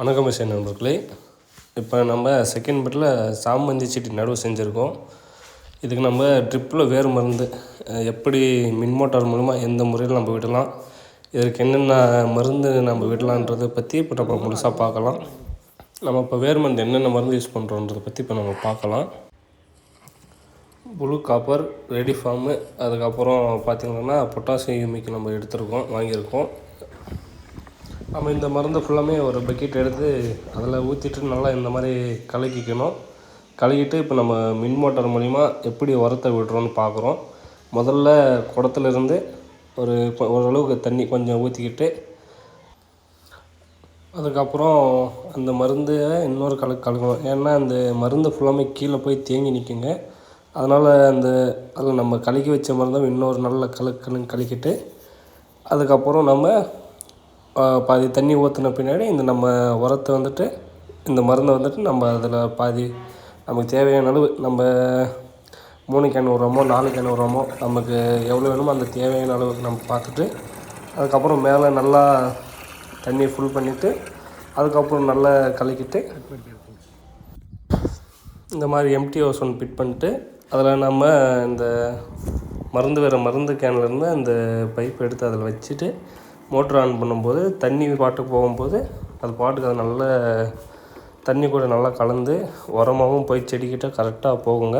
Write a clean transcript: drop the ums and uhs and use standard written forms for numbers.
வணக்கம் மிஷன் நண்பர்களே. இப்போ நம்ம செகண்ட் பெட்டில் சாமந்தி செடி நடவு செஞ்சுருக்கோம். இதுக்கு நம்ம ட்ரிப்பில் வேறு மருந்து எப்படி மின் மோட்டார் மூலமாக எந்த முறையில் நம்ம விடலாம், இதற்கு என்னென்ன மருந்து நம்ம விடலான்றதை பற்றி இப்போ நம்ம முழுசாக பார்க்கலாம். நம்ம இப்போ வேறு மருந்து என்னென்ன மருந்து யூஸ் பண்ணுறோன்றதை பற்றி இப்போ நம்ம பார்க்கலாம். ப்ளூ காப்பர், ரெடி ஃபார்மு, அதுக்கப்புறம் பார்த்திங்கன்னா பொட்டாசியம் யூமிக் நம்ம வாங்கியிருக்கோம். நம்ம இந்த மருந்து ஃபுல்லாமே ஒரு பக்கெட் எடுத்து அதில் ஊற்றிட்டு நல்லா இந்த மாதிரி கலக்கிட்டு இப்போ நம்ம மின் மோட்டார் மூலிமா எப்படி உரத்தை விடுறோன்னு பார்க்குறோம். முதல்ல குடத்துலேருந்து ஓரளவுக்கு தண்ணி கொஞ்சம் ஊற்றிக்கிட்டு, அதுக்கப்புறம் அந்த மருந்து இன்னொரு கலக்கணும். ஏன்னா அந்த மருந்து ஃபுல்லாமே கீழே போய் தேங்கி நிற்குங்க. அதனால் அதில் நம்ம கலக்கி வச்ச மருந்தை இன்னொரு நல்ல கலக்கிட்டு, அதுக்கப்புறம் நம்ம பாதி தண்ணி ஊற்றின பின்னாடி நம்ம உரத்தை இந்த மருந்தை நம்ம அதில் பாதி நமக்கு தேவையான அளவு நம்ம 3 கேன் விட்றோமோ 4 கேன் விட்றோமோ, நமக்கு எவ்வளோ வேணுமோ அந்த தேவையான அளவுக்கு நம்ம பார்த்துட்டு, அதுக்கப்புறம் மேலே நல்லா தண்ணியை ஃபுல் பண்ணிவிட்டு, அதுக்கப்புறம் நல்லா கலக்கிட்டு இந்த மாதிரி எம்டி ஹவுஸ் ஒன்று ஃபிட் பண்ணிட்டு, அதில் நம்ம இந்த மருந்து கேன்லேருந்து அந்த பைப் எடுத்து அதில் வச்சுட்டு மோட்ரு ஆன் பண்ணும்போது தண்ணி பாட்டுக்கு போகும்போது அது நல்ல தண்ணி கூட நல்லா கலந்து உரமாகவும் போய் செடிக்கிட்ட கரெக்டாக போகுங்க.